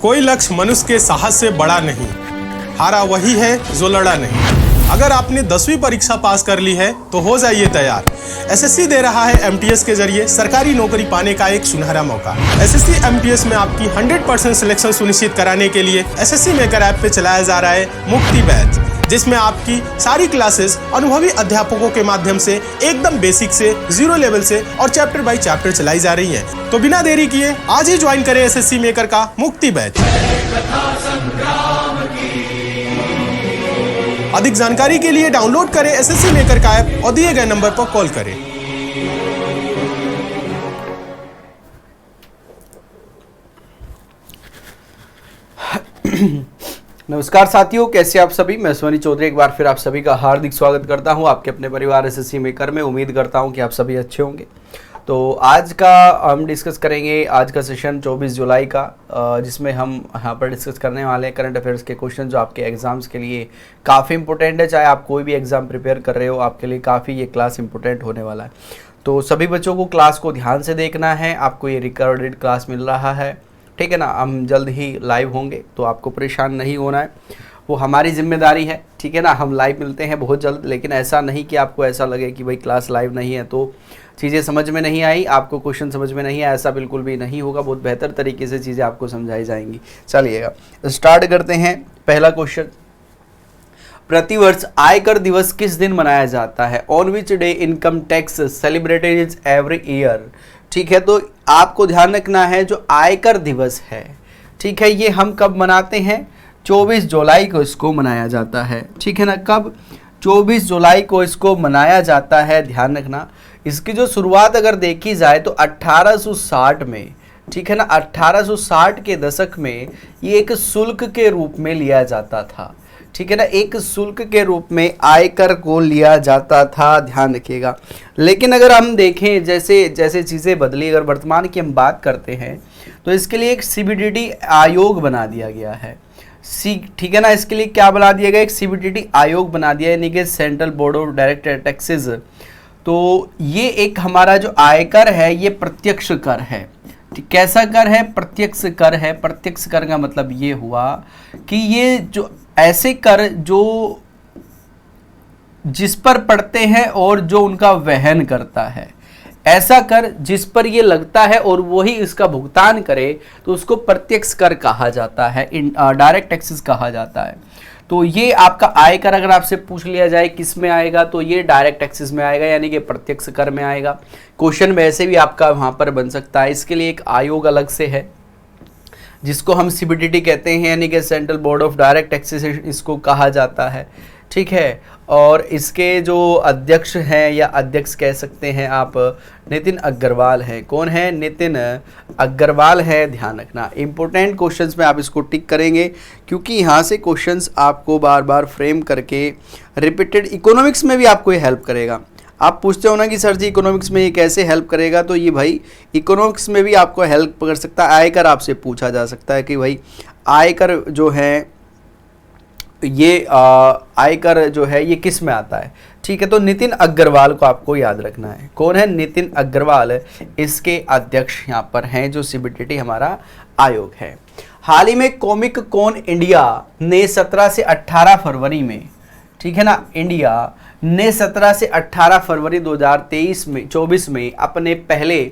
कोई लक्ष्य मनुष्य के साहस से बड़ा नहीं, हारा वही है जो लड़ा नहीं। अगर आपने 10वीं परीक्षा पास कर ली है तो हो जाइए तैयार। एसएससी दे रहा है एमटीएस के जरिए सरकारी नौकरी पाने का एक सुनहरा मौका। एसएससी एमटीएस में आपकी 100% सिलेक्शन सुनिश्चित कराने के लिए एसएससी मेकर ऐप पे चलाया जा रहा है मुक्ति बैच, जिसमें आपकी सारी क्लासेस अनुभवी अध्यापकों के माध्यम से एकदम बेसिक से, जीरो लेवल से और चैप्टर बाय चैप्टर चलाई जा रही है। तो बिना देरी किए आज ही ज्वाइन करें एसएससी मेकर का मुक्ति बैच। अधिक जानकारी के लिए डाउनलोड करें एसएससी मेकर का ऐप और दिए गए नंबर पर कॉल करें। नमस्कार साथियों, कैसे आप सभी। मैं स्वनी चौधरी एक बार फिर आप सभी का हार्दिक स्वागत करता हूं आपके अपने परिवार एसएससी मेकर में। उम्मीद करता हूं कि आप सभी अच्छे होंगे। तो आज का हम डिस्कस करेंगे, आज का सेशन 24 जुलाई का, जिसमें हम यहाँ पर डिस्कस करने वाले हैं करंट अफेयर्स के क्वेश्चन जो आपके एग्जाम्स के लिए काफ़ी इंपॉर्टेंट है। चाहे आप कोई भी एग्ज़ाम प्रिपेयर कर रहे हो, आपके लिए काफ़ी ये क्लास इंपॉर्टेंट होने वाला है। तो सभी बच्चों को क्लास को ध्यान से देखना है। आपको ये रिकॉर्डेड क्लास मिल रहा है, ठीक है ना। हम जल्द ही लाइव होंगे तो आपको परेशान नहीं होना है, वो हमारी जिम्मेदारी है, ठीक है ना। हम लाइव मिलते हैं बहुत जल्द, लेकिन ऐसा नहीं कि आपको ऐसा लगे कि भाई क्लास लाइव नहीं है तो चीज़ें समझ में नहीं आई, आपको क्वेश्चन समझ में नहीं आया। ऐसा बिल्कुल भी नहीं होगा, बहुत बेहतर तरीके से चीज़ें आपको समझाई जाएंगी। चलिएगा स्टार्ट करते हैं। पहला क्वेश्चन, प्रतिवर्ष आयकर दिवस किस दिन मनाया जाता है? On which day income tax celebrated every year. ठीक है, तो आपको ध्यान रखना है जो आयकर दिवस है, ठीक है, ये हम कब मनाते हैं? 24 जुलाई को इसको मनाया जाता है, ठीक है ना। कब? 24 जुलाई को इसको मनाया जाता है, ध्यान रखना। इसकी जो शुरुआत अगर देखी जाए तो 1860 में, ठीक है ना, 1860 के दशक में ये एक शुल्क के रूप में लिया जाता था, ठीक है ना। एक शुल्क के रूप में आयकर को लिया जाता था, ध्यान रखिएगा। लेकिन अगर हम देखें जैसे जैसे चीज़ें बदली, अगर वर्तमान की हम बात करते हैं तो इसके लिए एक सीबीडीटी आयोग बना दिया गया है, ठीक है ना। इसके लिए क्या बना दिया गया? एक सीबीडीटी आयोग बना दिया, यानी कि central board of direct taxes. तो ये एक हमारा जो आयकर है ये प्रत्यक्ष कर है। कैसा कर है? प्रत्यक्ष कर है। प्रत्यक्ष कर का मतलब ये हुआ कि ये जो ऐसे कर जो जिस पर पड़ते हैं और जो उनका वहन करता है, ऐसा कर जिस पर ये लगता है और वही इसका भुगतान करे, तो उसको प्रत्यक्ष कर कहा जाता है, डायरेक्ट टैक्सेस कहा जाता है। तो ये आपका आयकर अगर आपसे पूछ लिया जाए किस में आएगा, तो ये डायरेक्ट टैक्सेस में आएगा, यानी कि प्रत्यक्ष कर में आएगा। क्वेश्चन वैसे भी आपका वहाँ पर बन सकता है। इसके लिए एक आयोग अलग से है जिसको हम सीबीडीटी कहते हैं, यानी कि central board of direct taxes इसको कहा जाता है, ठीक है। और इसके जो अध्यक्ष हैं या अध्यक्ष कह सकते हैं आप, नितिन अग्रवाल हैं। कौन है? नितिन अग्रवाल है, ध्यान रखना। इंपॉर्टेंट क्वेश्चंस में आप इसको टिक करेंगे क्योंकि यहाँ से क्वेश्चंस आपको बार बार फ्रेम करके रिपीटेड, इकोनॉमिक्स में भी आपको ये हेल्प करेगा। आप पूछते हो ना कि सर जी इकोनॉमिक्स में ये कैसे हेल्प करेगा, तो ये भाई इकोनॉमिक्स में भी आपको हेल्प कर सकता है। आयकर आपसे पूछा जा सकता है कि भाई आयकर जो है ये आयकर जो है ये किस में आता है, ठीक है। तो नितिन अग्रवाल को आपको याद रखना है। कौन है? नितिन अग्रवाल, इसके अध्यक्ष यहाँ पर हैं, जो सीबीडीटी हमारा आयोग है। हाल ही में कॉमिक कॉन इंडिया ने 17 से 18 फरवरी में, ठीक है ना, इंडिया ने 17 से 18 फरवरी 2024 में अपने पहले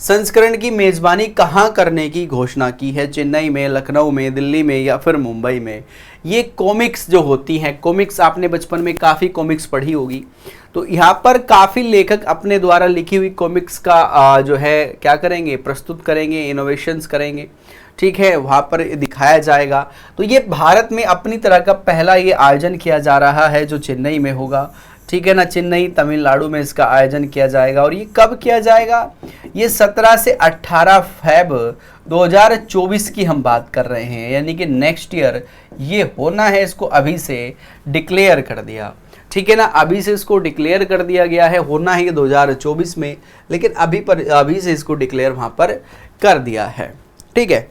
संस्करण की मेज़बानी कहाँ करने की घोषणा की है? चेन्नई में, लखनऊ में, दिल्ली में या फिर मुंबई में? ये कॉमिक्स जो होती हैं, कॉमिक्स आपने बचपन में काफ़ी कॉमिक्स पढ़ी होगी, तो यहाँ पर काफ़ी लेखक अपने द्वारा लिखी हुई कॉमिक्स का जो है क्या करेंगे? प्रस्तुत करेंगे, इनोवेशंस करेंगे, ठीक है, वहाँ पर दिखाया जाएगा। तो ये भारत में अपनी तरह का पहला ये आयोजन किया जा रहा है जो चेन्नई में होगा, ठीक है ना। चेन्नई तमिलनाडु में इसका आयोजन किया जाएगा। और ये कब किया जाएगा? ये 17 से 18 फेब 2024 की हम बात कर रहे हैं, यानी कि नेक्स्ट ईयर ये होना है। इसको अभी से डिक्लेयर कर दिया, ठीक है ना। अभी से इसको डिक्लेयर कर दिया गया है, होना है 2024 में, लेकिन अभी से इसको डिक्लेयर वहाँ पर कर दिया है, ठीक है।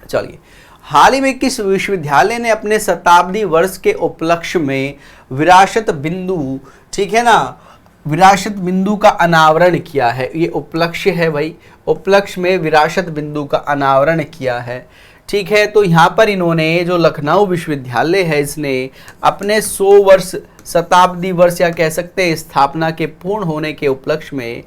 चलिए, हाल ही में किस विश्वविद्यालय ने अपने शताब्दी वर्ष के उपलक्ष्य में विरासत बिंदु, ठीक है ना, विरासत बिंदु का अनावरण किया है? ये उपलक्ष्य है भाई, उपलक्ष्य में विरासत बिंदु का अनावरण किया है, ठीक है। तो यहाँ पर इन्होंने जो लखनऊ विश्वविद्यालय है इसने अपने 100 वर्ष शताब्दी वर्ष या कह सकते हैं स्थापना के पूर्ण होने के उपलक्ष्य में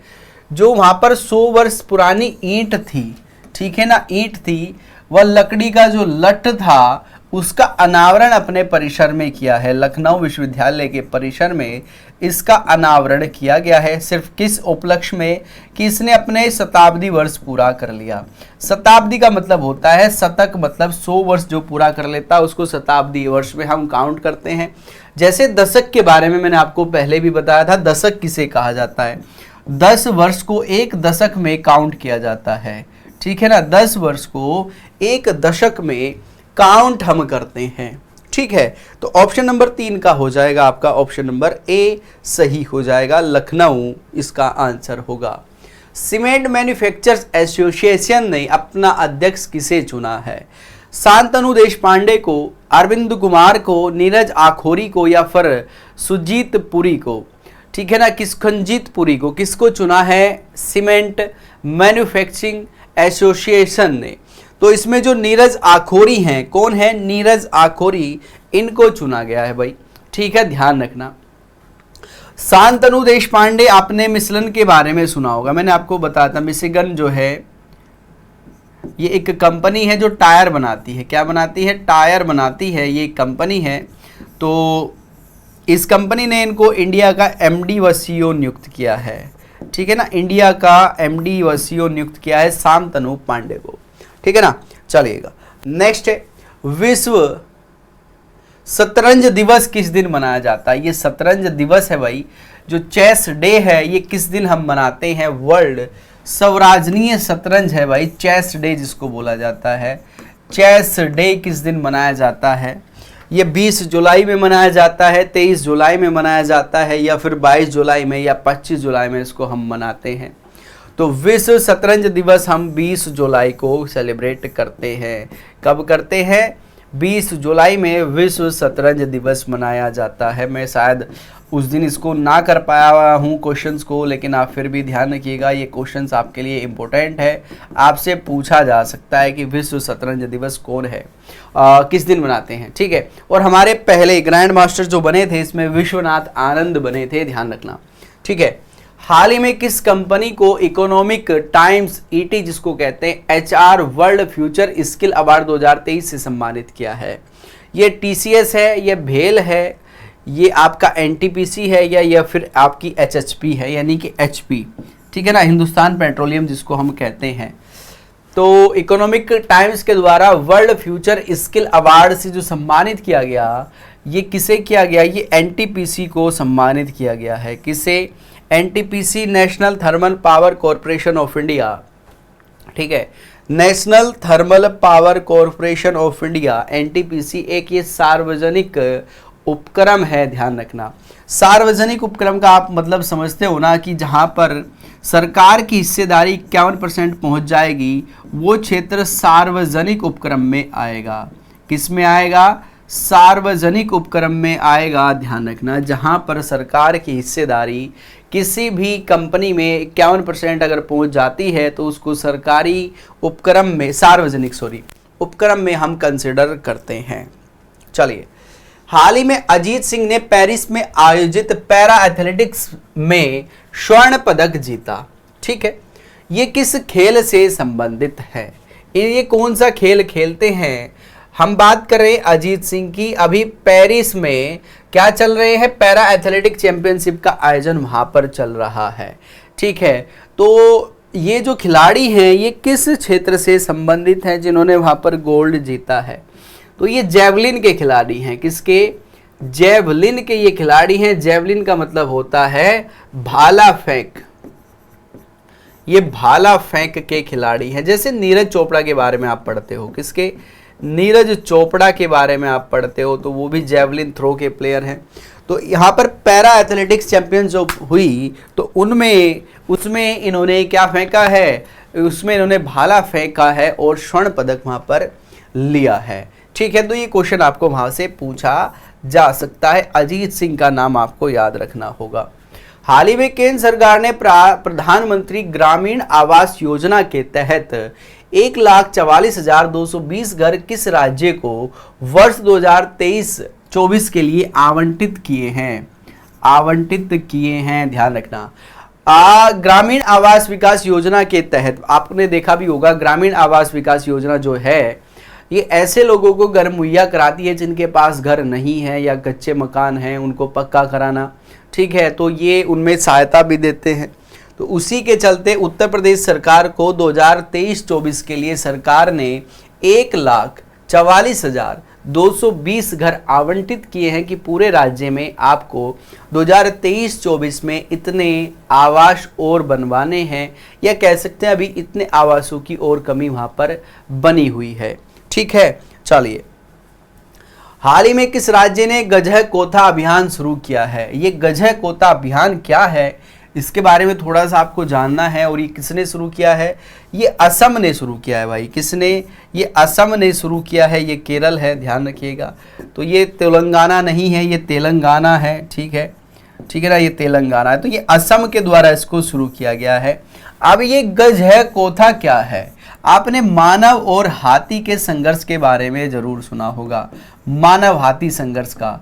जो वहाँ पर 100 वर्ष पुरानी ईंट थी, ठीक है ना, ईंट थी, वह लकड़ी का जो लठ था उसका अनावरण अपने परिसर में किया है। लखनऊ विश्वविद्यालय के परिसर में इसका अनावरण किया गया है। सिर्फ किस उपलक्ष्य में कि इसने अपने शताब्दी वर्ष पूरा कर लिया। शताब्दी का मतलब होता है शतक, मतलब 100 वर्ष जो पूरा कर लेता है उसको शताब्दी वर्ष में हम काउंट करते हैं। जैसे दशक के बारे में मैंने आपको पहले भी बताया था, दशक किसे कहा जाता है। 10 वर्ष को एक दशक में काउंट किया जाता है, ठीक है ना, 10 वर्ष को एक दशक में काउंट हम करते हैं, ठीक है। तो ऑप्शन नंबर 3 का हो जाएगा आपका ऑप्शन नंबर ए सही हो जाएगा, लखनऊ इसका आंसर होगा। सीमेंट मैन्युफैक्चरर्स एसोसिएशन ने अपना अध्यक्ष किसे चुना है? शांतनु देशपांडे को, अरविंद कुमार को, नीरज आखोरी को या फिर सुजीत पुरी को, ठीक है ना, किसखंजीत पुरी को, किसको चुना है सीमेंट मैन्युफैक्चरिंग एसोसिएशन ने? तो इसमें जो नीरज आखोरी हैं, कौन है? नीरज आखोरी, इनको चुना गया है भाई, ठीक है, ध्यान रखना। शांतनु देशपांडे, आपने मिशेलन के बारे में सुना होगा, मैंने आपको बताया था मिशिगन जो है ये एक कंपनी है जो टायर बनाती है। क्या बनाती है? टायर बनाती है, ये कंपनी है। तो इस कंपनी ने इनको इंडिया का एमडी व सीईओ नियुक्त किया है, ठीक है ना, इंडिया का एमडी व सीईओ नियुक्त किया है शांतनु पांडे को, ठीक है ना। चलिएगा नेक्स्ट है, विश्व शतरंज दिवस किस दिन मनाया जाता है? ये शतरंज दिवस है भाई, जो चेस डे है, ये किस दिन हम मनाते हैं? वर्ल्ड स्वराजनीय शतरंज है भाई, चेस डे जिसको बोला जाता है। चेस डे किस दिन मनाया जाता है? ये 20 जुलाई में मनाया जाता है, 23 जुलाई में मनाया जाता है या फिर 22 जुलाई में या 25 जुलाई में इसको हम मनाते हैं। तो विश्व शतरंज दिवस हम 20 जुलाई को सेलिब्रेट करते हैं। कब करते हैं? 20 जुलाई में विश्व शतरंज दिवस मनाया जाता है। मैं शायद उस दिन इसको ना कर पाया हूँ क्वेश्चंस को, लेकिन आप फिर भी ध्यान रखिएगा, ये क्वेश्चंस आपके लिए इम्पोर्टेंट है। आपसे पूछा जा सकता है कि विश्व शतरंज दिवस कौन है, किस दिन मनाते हैं, ठीक है। और हमारे पहले ग्रैंड मास्टर जो बने थे इसमें विश्वनाथ आनंद बने थे, ध्यान रखना, ठीक है। हाल ही में किस कंपनी को इकोनॉमिक टाइम्स ईटी जिसको कहते हैं HR world future skill award 2023 से सम्मानित किया है? ये टीसीएस है, ये भेल है, ये आपका एनटीपीसी है या फिर आपकी एचएचपी है, यानी कि एचपी, ठीक है ना, हिंदुस्तान पेट्रोलियम जिसको हम कहते हैं। तो इकोनॉमिक टाइम्स के द्वारा वर्ल्ड फ्यूचर स्किल अवार्ड से जो सम्मानित किया गया, ये किसे किया गया? ये एनटीपीसी को सम्मानित किया गया है। किसे? NTPC, national thermal power corporation of India, ठीक है, national thermal power corporation of India, NTPC एक ये सार्वजनिक उपक्रम है, ध्यान रखना। सार्वजनिक उपक्रम का आप मतलब समझते हो ना कि जहां पर सरकार की हिस्सेदारी 51% पहुंच जाएगी, वो क्षेत्र सार्वजनिक उपक्रम में आएगा। किस में आएगा? सार्वजनिक उपक्रम में आएगा, ध्यान रखना। जहां पर सरकार की हिस्सेदारी किसी भी कंपनी में 51% अगर पहुंच जाती है तो उसको सरकारी उपक्रम में, सार्वजनिक उपक्रम में हम कंसिडर करते हैं। चलिए, हाल ही में अजीत सिंह ने पेरिस में आयोजित पैरा एथलेटिक्स में स्वर्ण पदक जीता, ठीक है। ये किस खेल से संबंधित है? ये कौन सा खेल खेलते हैं? हम बात कर रहे हैं अजीत सिंह की। अभी पेरिस में क्या चल रहे हैं? पैरा एथलेटिक चैंपियनशिप का आयोजन वहां पर चल रहा है, ठीक है। तो ये जो खिलाड़ी हैं ये किस क्षेत्र से संबंधित हैं जिन्होंने वहां पर गोल्ड जीता है? तो ये जेवलिन के खिलाड़ी हैं। किसके? जेवलिन के ये खिलाड़ी हैं। जेवलिन का मतलब होता है भाला फेंक। ये भाला फेंक के खिलाड़ी हैं। जैसे नीरज चोपड़ा के बारे में आप पढ़ते हो, किसके? नीरज चोपड़ा के बारे में आप पढ़ते हो, तो वो भी जेवलिन थ्रो के प्लेयर हैं। तो यहाँ पर पैरा एथलेटिक्स चैंपियन जो हुई तो उसमें इन्होंने क्या फेंका है? उसमें इन्होंने भाला फेंका है और स्वर्ण पदक वहाँ पर लिया है, ठीक है। तो ये क्वेश्चन आपको वहाँ से पूछा जा सकता है। अजीत सिंह का नाम आपको याद रखना होगा। हाल ही में केंद्र सरकार ने प्रधानमंत्री ग्रामीण आवास योजना के तहत 1,44,220 घर किस राज्य को वर्ष 2023-24 के लिए आवंटित किए हैं, ध्यान रखना। ग्रामीण आवास विकास योजना के तहत आपने देखा भी होगा, ग्रामीण आवास विकास योजना जो है ये ऐसे लोगों को घर मुहैया कराती है जिनके पास घर नहीं है या कच्चे मकान हैं, उनको पक्का कराना, ठीक है। तो ये उनमें सहायता भी देते हैं। तो उसी के चलते उत्तर प्रदेश सरकार को 2023-24 के लिए सरकार ने 1,44,220 घर आवंटित किए हैं कि पूरे राज्य में आपको 2023-24 में इतने आवास और बनवाने हैं, या कह सकते हैं अभी इतने आवासों की और कमी वहां पर बनी हुई है, ठीक है। चलिए, हाल ही में किस राज्य ने गजह कोथा अभियान शुरू किया है? ये गजह कोथा अभियान क्या है, इसके बारे में थोड़ा सा आपको जानना है। और ये किसने शुरू किया है? ये असम ने शुरू किया है भाई। किसने? ये असम ने शुरू किया है। ये केरल है, ध्यान रखिएगा। तो ये तेलंगाना नहीं है, ये तेलंगाना है, ठीक है, ठीक है ना, ये तेलंगाना है। तो ये असम के द्वारा इसको शुरू किया गया है। अब ये गजह कोथा क्या है? आपने मानव और हाथी के संघर्ष के बारे में जरूर सुना होगा, मानव हाथी संघर्ष का।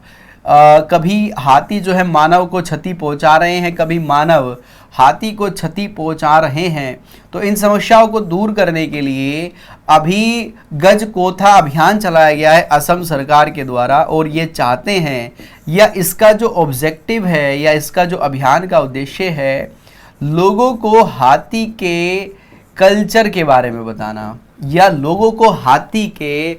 कभी हाथी जो है मानव को क्षति पहुंचा रहे हैं, कभी मानव हाथी को क्षति पहुंचा रहे हैं। तो इन समस्याओं को दूर करने के लिए अभी गज कोथा अभियान चलाया गया है असम सरकार के द्वारा। और ये चाहते हैं, या इसका जो ऑब्जेक्टिव है, या इसका जो अभियान का उद्देश्य है, लोगों को हाथी के कल्चर के बारे में बताना, या लोगों को हाथी के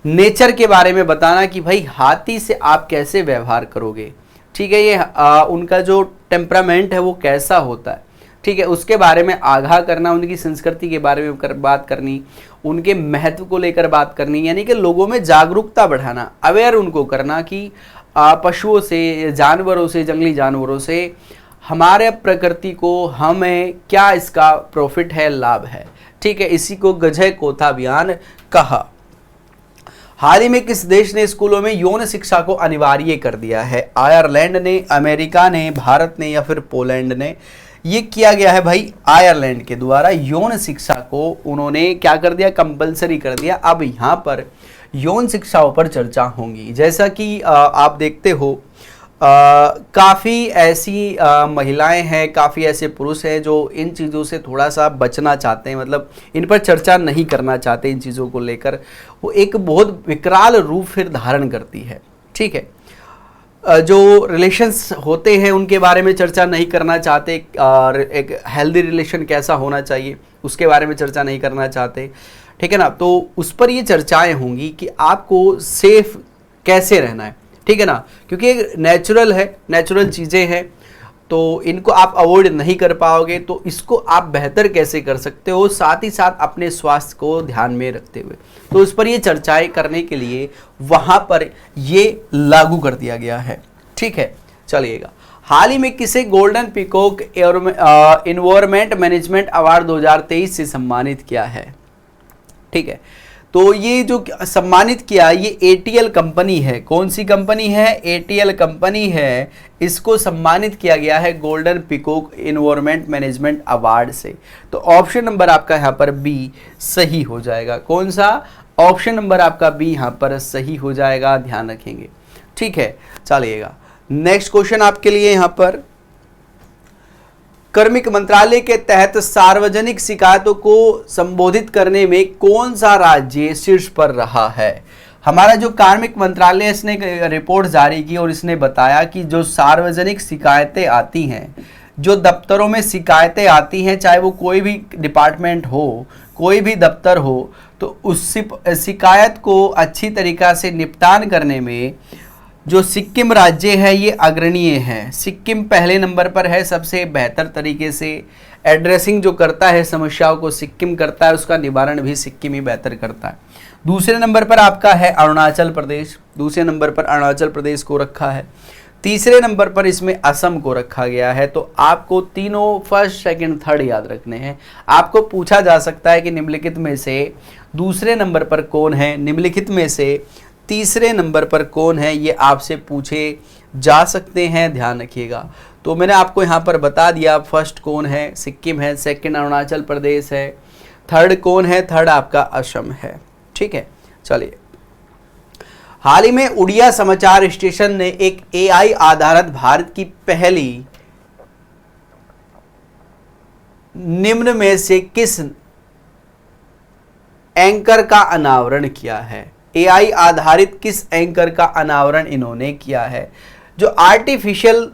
नेचर के बारे में बताना कि भाई हाथी से आप कैसे व्यवहार करोगे, ठीक है। ये उनका जो टेम्परामेंट है वो कैसा होता है, ठीक है, उसके बारे में आगाह करना, उनकी संस्कृति के बारे में बात करनी, उनके महत्व को लेकर बात करनी, यानी कि लोगों में जागरूकता बढ़ाना, अवेयर उनको करना कि पशुओं से, जानवरों से, जंगली जानवरों से हमारे प्रकृति को, हमें क्या इसका प्रॉफिट है, लाभ है, ठीक है। इसी को गजह कोथा अभियान कहा। हाल ही में किस देश ने स्कूलों में यौन शिक्षा को अनिवार्य कर दिया है? आयरलैंड ने, अमेरिका ने, भारत ने, या फिर पोलैंड ने? ये किया गया है भाई आयरलैंड के द्वारा। यौन शिक्षा को उन्होंने क्या कर दिया? कंपलसरी कर दिया। अब यहाँ पर यौन शिक्षाओं पर चर्चा होंगी। जैसा कि आप देखते हो काफ़ी ऐसी महिलाएं हैं, काफ़ी ऐसे पुरुष हैं जो इन चीज़ों से थोड़ा सा बचना चाहते हैं, मतलब इन पर चर्चा नहीं करना चाहते। इन चीज़ों को लेकर वो एक बहुत विकराल रूप फिर धारण करती है, ठीक है। जो रिलेशंस होते हैं उनके बारे में चर्चा नहीं करना चाहते, एक हेल्दी रिलेशन कैसा होना चाहिए उसके बारे में चर्चा नहीं करना चाहते, ठीक है ना। तो उस पर ये चर्चाएँ होंगी कि आपको सेफ कैसे रहना है, ठीक है ना, क्योंकि ये नेचुरल है, नेचुरल चीज़ें हैं, तो इनको आप अवॉइड नहीं कर पाओगे। तो इसको आप बेहतर कैसे कर सकते हो, साथ ही साथ अपने स्वास्थ्य को ध्यान में रखते हुए, तो उस पर ये चर्चाएं करने के लिए वहाँ पर ये लागू कर दिया गया है, ठीक है। चलिएगा, हाल ही में किसे golden peacock environment management award 2023 से सम्मानित किया है, ठीक है। तो ये जो सम्मानित किया, ये एटीएल कंपनी है। कौन सी कंपनी है? एटीएल कंपनी है। इसको सम्मानित किया गया है golden peacock environment management award से। तो ऑप्शन नंबर आपका यहाँ पर बी सही हो जाएगा। कौन सा? ऑप्शन नंबर आपका बी यहाँ पर सही हो जाएगा, ध्यान रखेंगे, ठीक है। चलिएगा, नेक्स्ट क्वेश्चन आपके लिए यहाँ पर, कार्मिक मंत्रालय के तहत सार्वजनिक शिकायतों को संबोधित करने में कौन सा राज्य शीर्ष पर रहा है? हमारा जो कार्मिक मंत्रालय है, इसने रिपोर्ट जारी की और इसने बताया कि जो सार्वजनिक शिकायतें आती हैं, जो दफ्तरों में शिकायतें आती हैं, चाहे वो कोई भी डिपार्टमेंट हो, कोई भी दफ्तर हो, तो उस शिकायत को अच्छी तरीक़ा से निपटान करने में जो सिक्किम राज्य है ये अग्रणीय है। सिक्किम पहले नंबर पर है, सबसे बेहतर तरीके से एड्रेसिंग जो करता है समस्याओं को सिक्किम करता है, उसका निवारण भी सिक्किम ही बेहतर करता है। दूसरे नंबर पर आपका है अरुणाचल प्रदेश, दूसरे नंबर पर अरुणाचल प्रदेश को रखा है। तीसरे नंबर पर इसमें असम को रखा गया है। तो आपको तीनों फर्स्ट, सेकंड, थर्ड याद रखने हैं। आपको पूछा जा सकता है कि निम्नलिखित में से दूसरे नंबर पर कौन है, निम्नलिखित में से तीसरे नंबर पर कौन है, ये आपसे पूछे जा सकते हैं, ध्यान रखिएगा। तो मैंने आपको यहाँ पर बता दिया, फर्स्ट कौन है, सिक्किम है, सेकंड अरुणाचल प्रदेश है, थर्ड कौन है, थर्ड आपका असम है। ठीक है, चलिए। हाल ही में उड़िया समाचार स्टेशन ने एक AI आधारित भारत की पहली निम्न में से किस एंकर का अनावरण किया है? AI आधारित किस एंकर का अनावरण इन्होंने किया है? जो आर्टिफिशियल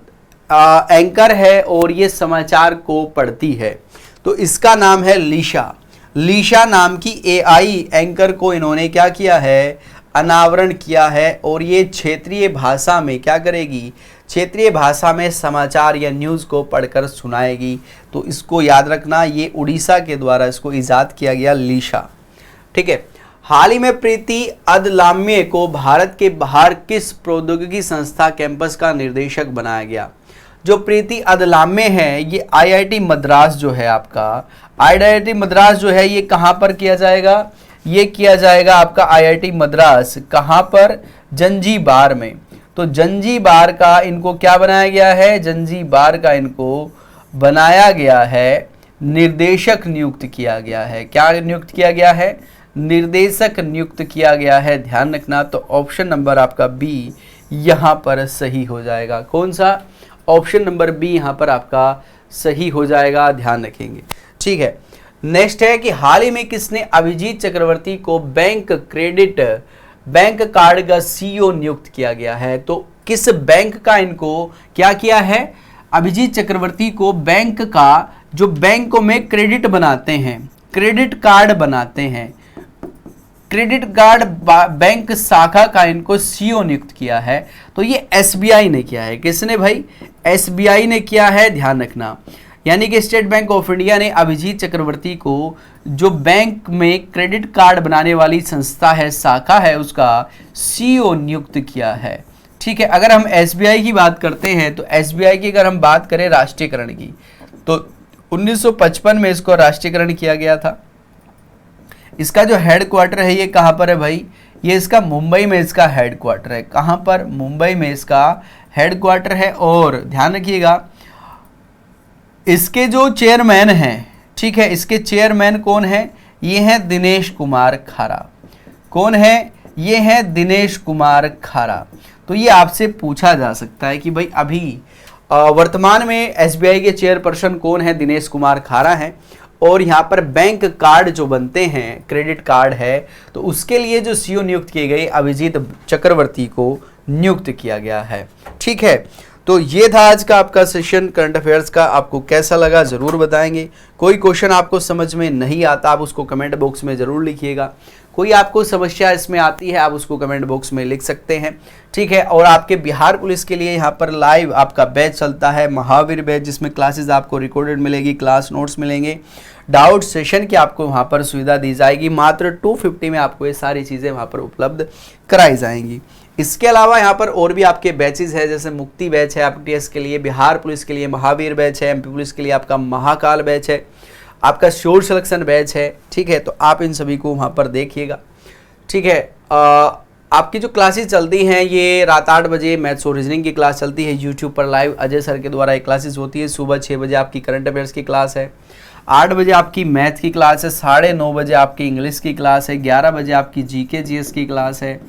एंकर है और ये समाचार को पढ़ती है, तो इसका नाम है लीशा। लीशा नाम की AI एंकर को इन्होंने क्या किया है? अनावरण किया है। और ये क्षेत्रीय भाषा में क्या करेगी? क्षेत्रीय भाषा में समाचार या न्यूज़ को पढ़कर सुनाएगी। तो इसको याद रखना, ये उड़ीसा के द्वारा इसको ईजाद किया गया, लीशा। ठीक है। हाल ही में प्रीति अदलाम्य को भारत के बाहर किस प्रौद्योगिकी संस्था कैंपस का निर्देशक बनाया गया? जो प्रीति अदलाम्य है, ये IIT मद्रास जो है आपका, IIT मद्रास जो है, ये कहाँ पर किया जाएगा? ये किया जाएगा आपका IIT मद्रास, कहाँ पर? जंजीबार में। तो जंजीबार का इनको क्या बनाया गया है? जंजीबार का इनको बनाया गया है, निर्देशक नियुक्त किया गया है। क्या नियुक्त किया गया है? निर्देशक नियुक्त किया गया है, ध्यान रखना। तो ऑप्शन नंबर आपका B यहाँ पर सही हो जाएगा। कौन सा? ऑप्शन नंबर B यहाँ पर आपका सही हो जाएगा, ध्यान रखेंगे। ठीक है। नेक्स्ट है कि हाल ही में किसने अभिजीत चक्रवर्ती को बैंक कार्ड का CEO नियुक्त किया गया है? तो किस बैंक का इनको क्या किया है? अभिजीत चक्रवर्ती को बैंक का, जो बैंकों में क्रेडिट बनाते हैं, क्रेडिट कार्ड बनाते हैं, क्रेडिट कार्ड बैंक शाखा का इनको CEO नियुक्त किया है। तो ये SBI ने किया है। किसने भाई? SBI ने किया है, ध्यान रखना। यानी कि स्टेट बैंक ऑफ इंडिया ने अभिजीत चक्रवर्ती को, जो बैंक में क्रेडिट कार्ड बनाने वाली संस्था है, शाखा है, उसका CEO नियुक्त किया है। ठीक है। अगर हम SBI की बात करते हैं, तो SBI की अगर हम बात करें राष्ट्रीयकरण की, तो 1955 में इसको राष्ट्रीयकरण किया गया था। इसका जो हेडक्वार्टर है ये कहाँ पर है भाई? ये इसका मुंबई में इसका हेडक्वार्टर है। कहाँ पर? मुंबई में इसका हेडक्वार्टर है। और ध्यान रखिएगा, इसके जो चेयरमैन हैं, ठीक है, इसके चेयरमैन कौन है? ये हैं दिनेश कुमार खारा। कौन है? ये हैं दिनेश कुमार खारा। तो ये आपसे पूछा जा सकता है कि भाई अभी वर्तमान में SBI के चेयरपर्सन कौन है? दिनेश कुमार खारा हैं। और यहाँ पर बैंक कार्ड जो बनते हैं, क्रेडिट कार्ड है, तो उसके लिए जो CEO नियुक्त किए गए, अभिजीत चक्रवर्ती को नियुक्त किया गया है। ठीक है। तो ये था आज का आपका सेशन करंट अफेयर्स का। आपको कैसा लगा ज़रूर बताएंगे। कोई क्वेश्चन आपको समझ में नहीं आता, आप उसको कमेंट बॉक्स में ज़रूर लिखिएगा। कोई आपको समस्या इसमें आती है, आप उसको कमेंट बॉक्स में लिख सकते हैं। ठीक है। और आपके बिहार पुलिस के लिए यहाँ पर लाइव आपका बैच चलता है, महावीर बैच, जिसमें क्लासेस आपको रिकॉर्डेड मिलेगी, क्लास नोट्स मिलेंगे, डाउट सेशन की आपको वहाँ पर सुविधा दी जाएगी। मात्र 250 में आपको ये सारी चीज़ें वहाँ पर उपलब्ध कराई जाएंगी। इसके अलावा यहाँ पर और भी आपके बैचेस है, जैसे मुक्ति बैच है आपके TS के लिए, बिहार पुलिस के लिए महावीर बैच है, MP पुलिस के लिए आपका महाकाल बैच है, आपका श्योर सिलेक्शन बैच है। ठीक है। तो आप इन सभी को वहाँ पर देखिएगा। ठीक है। आपकी जो क्लासेस चलती हैं, ये रात 8 बजे मैथ्स और रीजनिंग की क्लास चलती है यूट्यूब पर लाइव, अजय सर के द्वारा एक क्लासेस होती है। सुबह 6 बजे आपकी करंट अफेयर्स की क्लास है, 8 बजे आपकी मैथ की क्लास है, 9:30 बजे आपकी इंग्लिश की क्लास है, 11 बजे आपकी GK GS की क्लास है,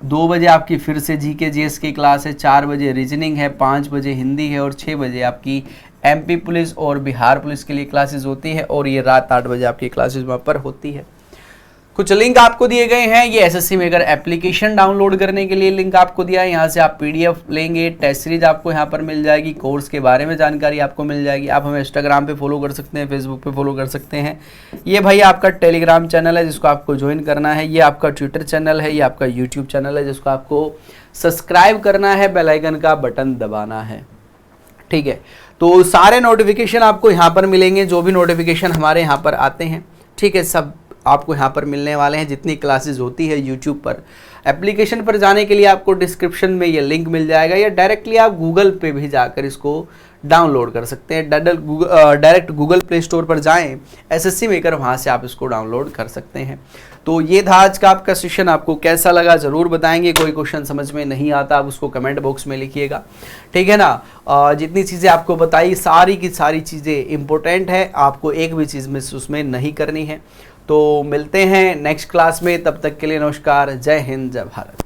2 बजे आपकी फिर से GK GS की क्लास है, 4 बजे रीजनिंग है, 5 बजे हिंदी है और 6 बजे आपकी MP पुलिस और बिहार पुलिस के लिए क्लासेस होती है। और ये रात 8 बजे आपकी क्लासेस वहाँ पर होती है। कुछ लिंक आपको दिए गए हैं। ये SSC मेकर एप्लीकेशन डाउनलोड करने के लिए लिंक आपको दिया है। यहाँ से आप PDF लेंगे, टेस्ट सीरीज आपको यहाँ पर मिल जाएगी, कोर्स के बारे में जानकारी आपको मिल जाएगी। आप हमें इंस्टाग्राम पे फॉलो कर सकते हैं, फेसबुक पे फॉलो कर सकते हैं। ये भाई आपका टेलीग्राम चैनल है जिसको आपको ज्वाइन करना है। ये आपका ट्विटर चैनल है, ये आपका यूट्यूब चैनल है जिसको आपको सब्सक्राइब करना है, बेल आइकन का बटन दबाना है। ठीक है। तो सारे नोटिफिकेशन आपको यहाँ पर मिलेंगे, जो भी नोटिफिकेशन हमारे यहाँ पर आते हैं। ठीक है। सब आपको यहाँ पर मिलने वाले हैं, जितनी क्लासेस होती है यूट्यूब पर। एप्लीकेशन पर जाने के लिए आपको डिस्क्रिप्शन में ये लिंक मिल जाएगा, या डायरेक्टली आप गूगल पे भी जाकर इसको डाउनलोड कर सकते हैं। डायरेक्ट गूगल प्ले स्टोर पर जाएं, एसएससी मेकर, वहां से आप इसको डाउनलोड कर सकते हैं। तो ये था आज का आपका सेशन, आपको कैसा लगा ज़रूर बताएंगे। कोई क्वेश्चन समझ में नहीं आता आप उसको कमेंट बॉक्स में लिखिएगा, ठीक है ना। जितनी चीज़ें आपको बताई सारी की सारी चीज़ें इंपॉर्टेंट है, आपको एक भी चीज़ मिस उसमें नहीं करनी है। तो मिलते हैं नेक्स्ट क्लास में, तब तक के लिए नमस्कार, जय हिंद, जय भारत।